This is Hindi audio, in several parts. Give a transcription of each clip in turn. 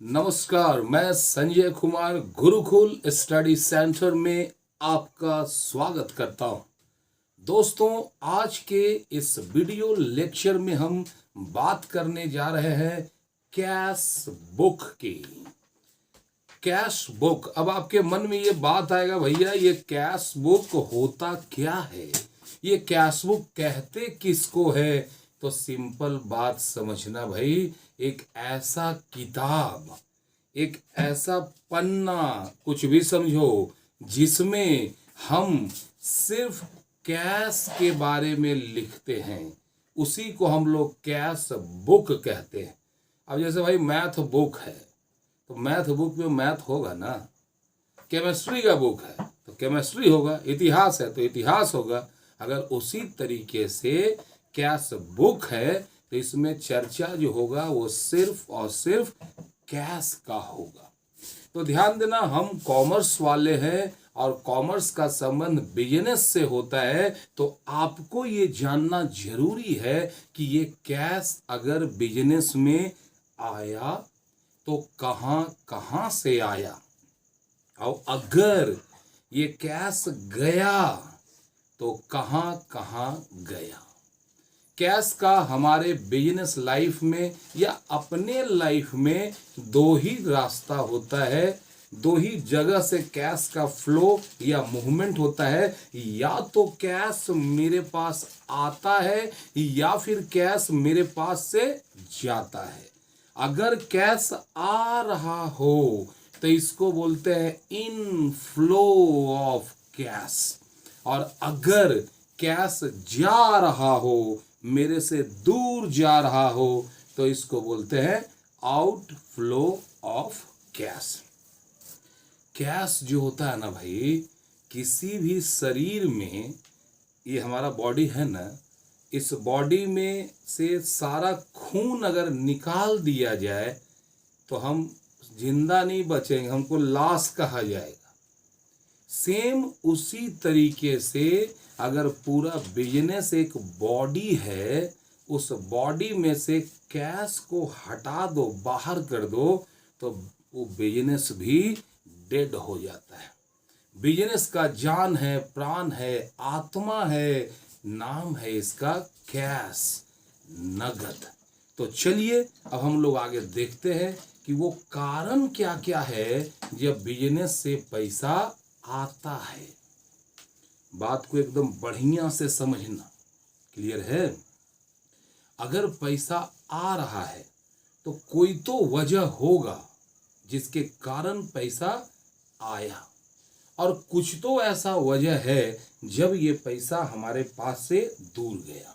नमस्कार, मैं संजय कुमार गुरुकुल स्टडी सेंटर में आपका स्वागत करता हूं। दोस्तों, आज के इस वीडियो लेक्चर में हम बात करने जा रहे हैं कैश बुक की। कैश बुक, अब आपके मन में ये बात आएगा, भैया ये कैश बुक होता क्या है, ये कैश बुक कहते किसको है? तो सिंपल बात समझना भाई, एक ऐसा किताब, एक ऐसा पन्ना, कुछ भी समझो, जिसमें हम सिर्फ कैश के बारे में लिखते हैं, उसी को हम लोग कैश बुक कहते हैं। अब जैसे भाई मैथ बुक है तो मैथ बुक में मैथ होगा ना, केमिस्ट्री का बुक है तो केमिस्ट्री होगा, इतिहास है तो इतिहास होगा। अगर उसी तरीके से कैश बुक है तो इसमें चर्चा जो होगा वो सिर्फ और सिर्फ कैश का होगा। तो ध्यान देना, हम कॉमर्स वाले हैं और कॉमर्स का संबंध बिजनेस से होता है, तो आपको ये जानना जरूरी है कि ये कैश अगर बिजनेस में आया तो कहां कहां से आया, और अगर ये कैश गया तो कहां कहां गया। कैश का हमारे बिजनेस लाइफ में या अपने लाइफ में दो ही रास्ता होता है, दो ही जगह से कैश का फ्लो या मूवमेंट होता है। या तो कैश मेरे पास आता है या फिर कैश मेरे पास से जाता है। अगर कैश आ रहा हो तो इसको बोलते हैं इनफ्लो ऑफ कैश, और अगर कैश जा रहा हो, मेरे से दूर जा रहा हो, तो इसको बोलते हैं आउटफ्लो ऑफ कैश। कैश जो होता है ना भाई, किसी भी शरीर में, ये हमारा बॉडी है ना, इस बॉडी में से सारा खून अगर निकाल दिया जाए तो हम जिंदा नहीं बचेंगे, हमको लाश कहा जाएगा। सेम उसी तरीके से अगर पूरा बिजनेस एक बॉडी है, उस बॉडी में से कैश को हटा दो, बाहर कर दो, तो वो बिजनेस भी डेड हो जाता है। बिजनेस का जान है, प्राण है, आत्मा है, नाम है इसका कैश, नगद। तो चलिए अब हम लोग आगे देखते हैं कि वो कारण क्या क्या है जब बिजनेस से पैसा आता है। बात को एकदम बढ़िया से समझना, क्लियर है? अगर पैसा आ रहा है तो कोई तो वजह होगा जिसके कारण पैसा आया, और कुछ तो ऐसा वजह है जब ये पैसा हमारे पास से दूर गया।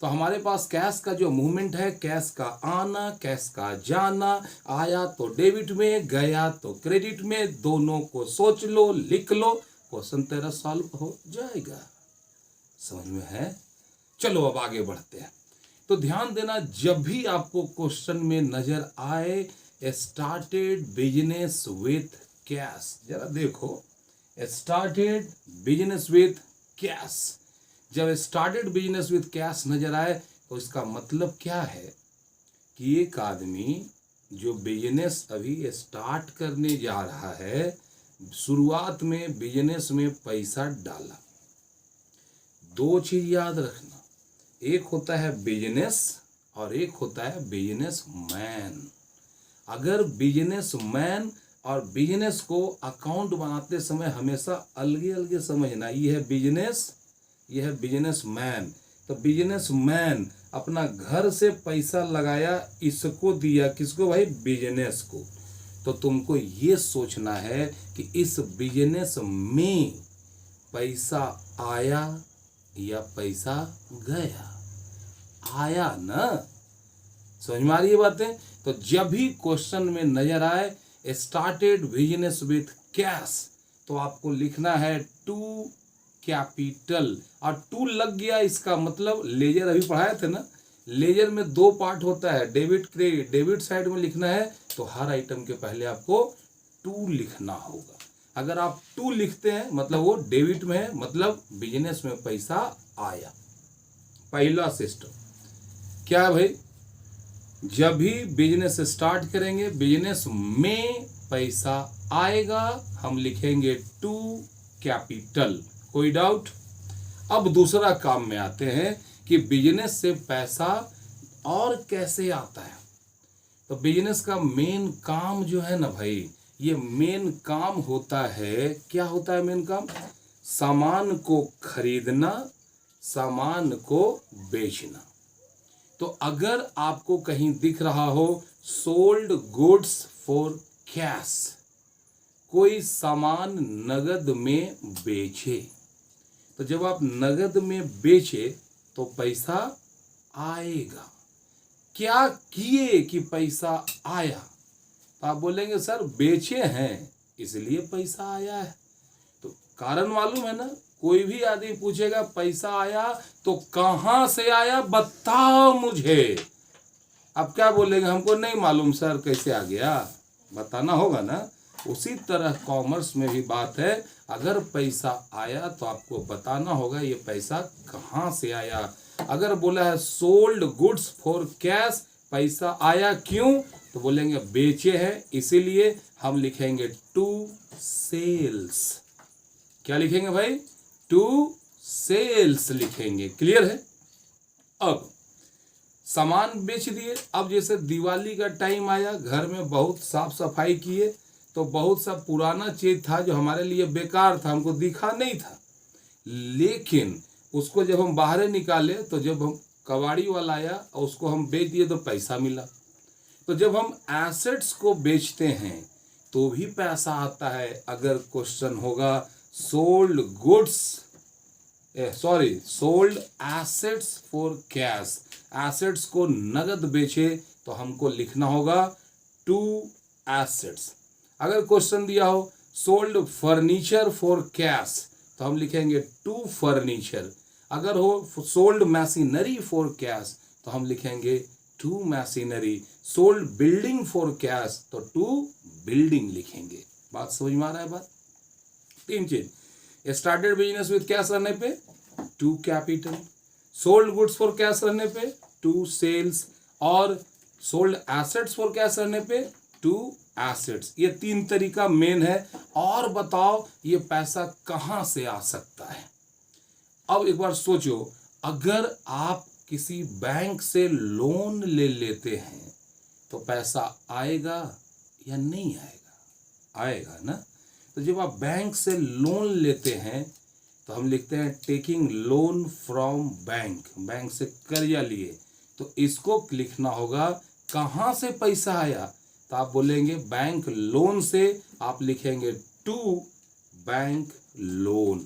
तो हमारे पास कैश का जो मूवमेंट है, कैश का आना, कैश का जाना, आया तो डेबिट में, गया तो क्रेडिट में, दोनों को सोच लो, लिख लो, क्वेश्चन तेरा सॉल्व हो जाएगा। समझ में है? चलो अब आगे बढ़ते हैं। तो ध्यान देना, जब भी आपको क्वेश्चन में नजर आए स्टार्टेड बिजनेस विथ कैश, जरा देखो, स्टार्टेड बिजनेस विथ कैश, जब स्टार्टेड बिजनेस विथ कैश नजर आए तो इसका मतलब क्या है कि एक आदमी जो बिजनेस अभी स्टार्ट करने जा रहा है, शुरुआत में बिजनेस में पैसा डाला। दो चीज याद रखना, एक होता है बिजनेस और एक होता है बिजनेस मैन। अगर बिजनेस मैन और बिजनेस को अकाउंट बनाते समय हमेशा अलग अलग समझना, ये है बिजनेस, ये है बिजनेस मैन। तो बिजनेस मैन अपना घर से पैसा लगाया, इसको दिया किसको भाई? बिजनेस को। तो तुमको ये सोचना है कि इस बिजनेस में पैसा आया या पैसा गया। आया ना? समझ में आ रही है बातें? तो जब भी क्वेश्चन में नजर आए स्टार्टेड बिजनेस विथ कैश, तो आपको लिखना है टू कैपिटल, और टू लग गया, इसका मतलब लेजर अभी पढ़ाए थे ना, लेजर में दो पार्ट होता है, डेबिट क्रेडिट। डेबिट साइड में लिखना है तो हर आइटम के पहले आपको टू लिखना होगा। अगर आप टू लिखते हैं मतलब वो डेबिट में है, मतलब बिजनेस में पैसा आया। पहला सिस्टम क्या है भाई? जब भी बिजनेस स्टार्ट करेंगे, बिजनेस में पैसा आएगा, हम लिखेंगे टू कैपिटल। कोई डाउट? अब दूसरा काम में आते हैं कि बिजनेस से पैसा और कैसे आता है। तो बिजनेस का मेन काम जो है ना भाई, ये मेन काम होता है, क्या होता है मेन काम? सामान को खरीदना, सामान को बेचना। तो अगर आपको कहीं दिख रहा हो सोल्ड गुड्स फॉर कैश, कोई सामान नगद में बेचे, तो जब आप नगद में बेचे तो पैसा आएगा। क्या किए कि पैसा आया? तो आप बोलेंगे सर बेचे हैं इसलिए पैसा आया है। तो कारण मालूम है ना? कोई भी आदमी पूछेगा पैसा आया तो कहां से आया बताओ मुझे। अब क्या बोलेंगे? हमको नहीं मालूम सर कैसे आ गया, बताना होगा ना। उसी तरह कॉमर्स में भी बात है, अगर पैसा आया तो आपको बताना होगा ये पैसा कहां से आया। अगर बोला है सोल्ड गुड्स फॉर कैश, पैसा आया क्यों? तो बोलेंगे बेचे हैं इसीलिए, हम लिखेंगे टू सेल्स। क्या लिखेंगे भाई? टू सेल्स लिखेंगे। क्लियर है? अब सामान बेच दिए। अब जैसे दिवाली का टाइम आया, घर में बहुत साफ सफाई किए, तो बहुत सा पुराना चीज था जो हमारे लिए बेकार था, हमको दिखा नहीं था, लेकिन उसको जब हम बाहर निकाले तो जब हम कबाड़ी वाला आया और उसको हम बेच दिए तो पैसा मिला। तो जब हम एसेट्स को बेचते हैं तो भी पैसा आता है। अगर क्वेश्चन होगा sold goods sold assets for cash, assets को नगद बेचे तो हमको लिखना होगा टू एसेट्स। अगर क्वेश्चन दिया हो सोल्ड फर्नीचर फॉर कैश तो हम लिखेंगे टू फर्नीचर। अगर हो सोल्ड मशीनरी फॉर कैश तो हम लिखेंगे to machinery. Sold building for cash तो टू बिल्डिंग लिखेंगे। बात समझ में आ रहा है? बात तीन चीज, स्टार्टेड बिजनेस विद कैश रहने पे to capital, sold goods for cash रहने पे टू सेल्स, और सोल्ड एसेट्स फॉर कैश रहने पे टू एसेट्स। ये तीन तरीका मेन है। और बताओ ये पैसा कहां से आ सकता है? अब एक बार सोचो, अगर आप किसी बैंक से लोन ले लेते हैं तो पैसा आएगा या नहीं आएगा? आएगा ना। तो जब आप बैंक से लोन लेते हैं तो हम लिखते हैं taking loan from bank, bank से कर्जा लिए, तो इसको लिखना होगा कहां से पैसा आया। तो आप बोलेंगे बैंक लोन से, आप लिखेंगे टू बैंक लोन।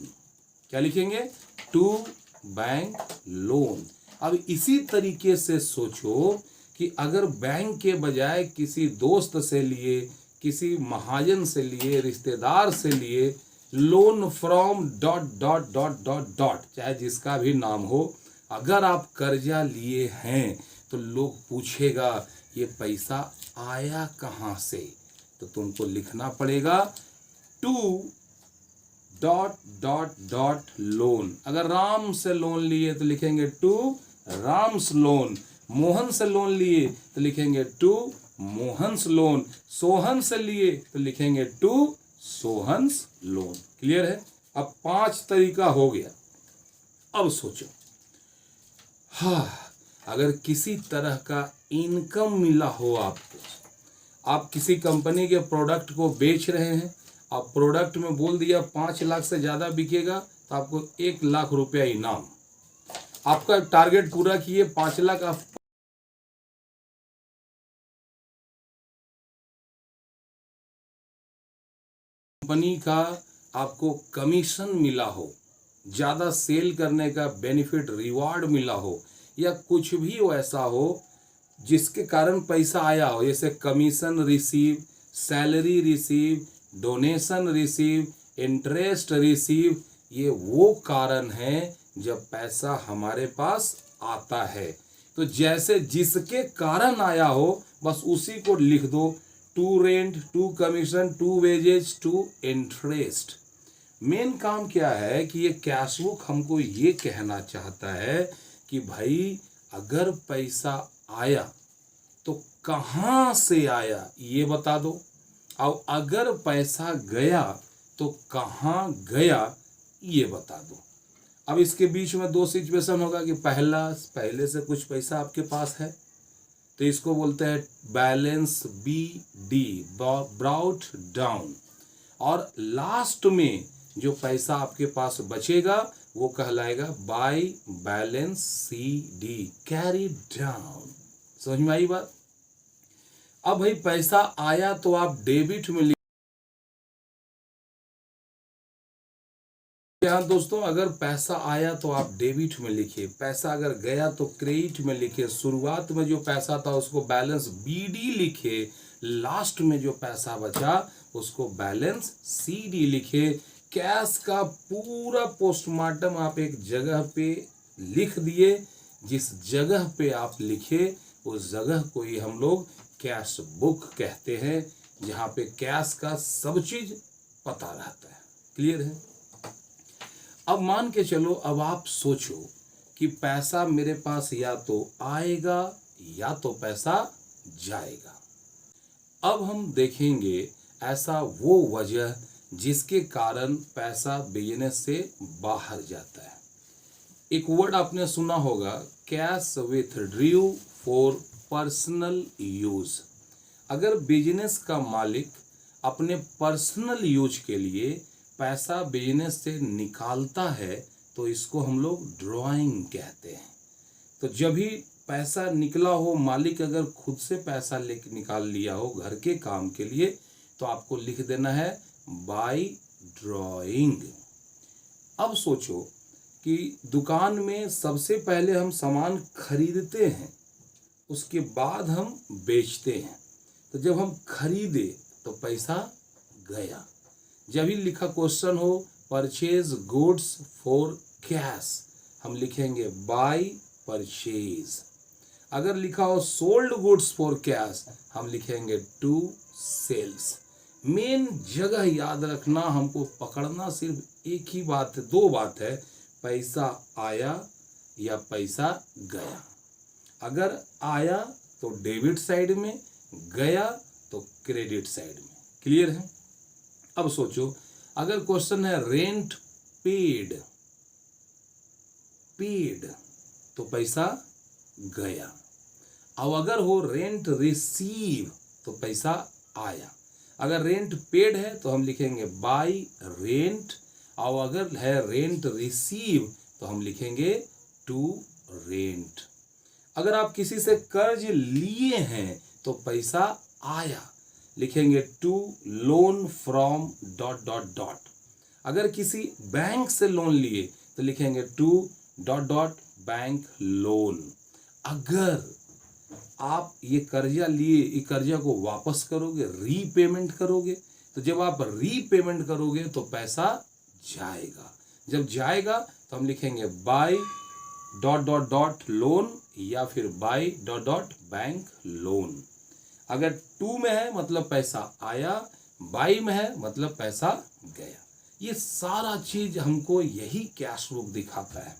क्या लिखेंगे? To bank loan. अब इसी तरीके से सोचो कि अगर बैंक के बजाय किसी दोस्त से लिए, किसी महाजन से लिए, रिश्तेदार से लिए loan from dot dot dot dot dot, चाहे जिसका भी नाम हो, अगर आप कर्जा लिए हैं तो लोग पूछेगा ये पैसा आया कहाँ से, तो तुमको लिखना पड़ेगा to dot dot dot loan. अगर राम से लोन लिए तो लिखेंगे टू राम्स लोन, मोहन से लोन लिए तो लिखेंगे टू मोहन्स लोन, सोहन से लिए तो लिखेंगे टू सोहन्स लोन। क्लियर है? अब 5 तरीका हो गया। अब सोचो, हाँ, अगर किसी तरह का इनकम मिला हो आपको, आप किसी कंपनी के प्रोडक्ट को बेच रहे हैं, आप प्रोडक्ट में बोल दिया 5 लाख से ज़्यादा बिकेगा तो आपको 1 लाख रुपया इनाम, आपका टारगेट पूरा किए 5 लाख, आप कंपनी का आपको कमीशन मिला हो, ज़्यादा सेल करने का बेनिफिट रिवार्ड मिला हो, या कुछ भी वैसा हो जिसके कारण पैसा आया हो, जैसे commission receive, salary receive, donation receive, interest receive, ये वो कारण है जब पैसा हमारे पास आता है। तो जैसे जिसके कारण आया हो बस उसी को लिख दो, to rent, to commission, to wages, to interest. Main काम क्या है कि ये कैश बुक हमको ये कहना चाहता है कि भाई अगर पैसा आया तो कहाँ से आया ये बता दो, और अगर पैसा गया तो कहाँ गया ये बता दो। अब इसके बीच में दो सिचुएशन होगा कि पहले से कुछ पैसा आपके पास है तो इसको बोलते हैं बैलेंस BD, ब्राउट डाउन, और लास्ट में जो पैसा आपके पास बचेगा वो कहलाएगा by balance CD, carry down. समझ में आई बात? अब भाई पैसा आया तो आप डेबिट में यहाँ दोस्तों, अगर पैसा आया तो आप डेबिट में लिखिए, पैसा अगर गया तो क्रेडिट में लिखिए, शुरुआत में जो पैसा था उसको बैलेंस BD लिखे, लास्ट में जो पैसा बचा उसको बैलेंस CD लिखे। कैश का पूरा पोस्टमार्टम आप एक जगह पे लिख दिए, जिस जगह पे आप लिखे उस जगह को ही हम लोग कैश बुक कहते हैं, जहाँ पे कैश का सब चीज पता रहता है। क्लियर है? अब मान के चलो, अब आप सोचो कि पैसा मेरे पास या तो आएगा या तो पैसा जाएगा। अब हम देखेंगे ऐसा वो वजह जिसके कारण पैसा बिजनेस से बाहर जाता है। एक वर्ड आपने सुना होगा, cash withdrew for personal use. अगर बिजनेस का मालिक अपने पर्सनल यूज के लिए पैसा बिजनेस से निकालता है तो इसको हम लोग ड्रॉइंग कहते हैं। तो जब भी पैसा निकला हो, मालिक अगर खुद से पैसा लेके निकाल लिया हो घर के काम के लिए, तो आपको लिख देना है बाय ड्रॉइंग। अब सोचो कि दुकान में सबसे पहले हम सामान खरीदते हैं, उसके बाद हम बेचते हैं। तो जब हम खरीदे तो पैसा गया। जब भी लिखा क्वेश्चन हो परचेज गुड्स फॉर कैश, हम लिखेंगे बाय परचेज। अगर लिखा हो सोल्ड गुड्स फॉर कैश, हम लिखेंगे टू सेल्स। मेन जगह याद रखना, हमको पकड़ना सिर्फ एक ही बात है, दो बात है, पैसा आया या पैसा गया। अगर आया तो डेबिट साइड में, गया तो क्रेडिट साइड में। क्लियर है? अब सोचो, अगर क्वेश्चन है रेंट पेड, तो पैसा गया। अब अगर हो रेंट रिसीव तो पैसा आया। अगर रेंट पेड है तो हम लिखेंगे बाय रेंट, और अगर है रेंट रिसीव तो हम लिखेंगे टू रेंट। अगर आप किसी से कर्ज लिए हैं तो पैसा आया, लिखेंगे to loan from dot dot dot. अगर किसी बैंक से लोन लिए तो लिखेंगे to dot dot bank loan. अगर आप ये कर्जा लिए, ये कर्जा को वापस करोगे, रीपेमेंट करोगे, तो जब आप रीपेमेंट करोगे तो पैसा जाएगा। जब जाएगा तो हम लिखेंगे by dot dot dot loan या फिर by dot dot bank loan. अगर टू में है मतलब पैसा आया, बाई में है मतलब पैसा गया। ये सारा चीज हमको यही कैश बुक दिखाता है।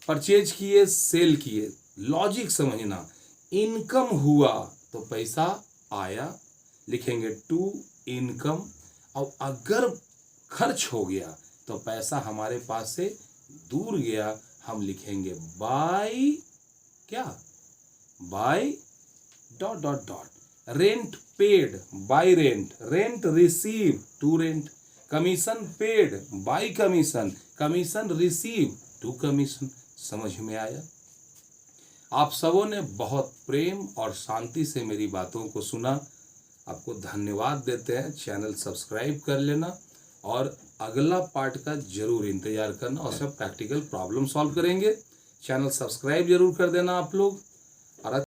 परचेज किए, सेल किए, लॉजिक समझना। इनकम हुआ तो पैसा आया, लिखेंगे टू इनकम। और अगर खर्च हो गया तो पैसा हमारे पास से दूर गया, हम लिखेंगे बाय क्या, by dot dot dot. Rent paid by rent, rent receive to rent, commission paid by commission, commission receive to commission. समझ में आया? आप सबों ने बहुत प्रेम और शांति से मेरी बातों को सुना। आपको धन्यवाद देते हैं। चैनल सब्सक्राइब कर लेना और अगला पार्ट का जरूर इंतजार करना, और सब प्रैक्टिकल प्रॉब्लम सॉल्व करेंगे। चैनल सब्सक्राइब जरूर कर देना आप लोग।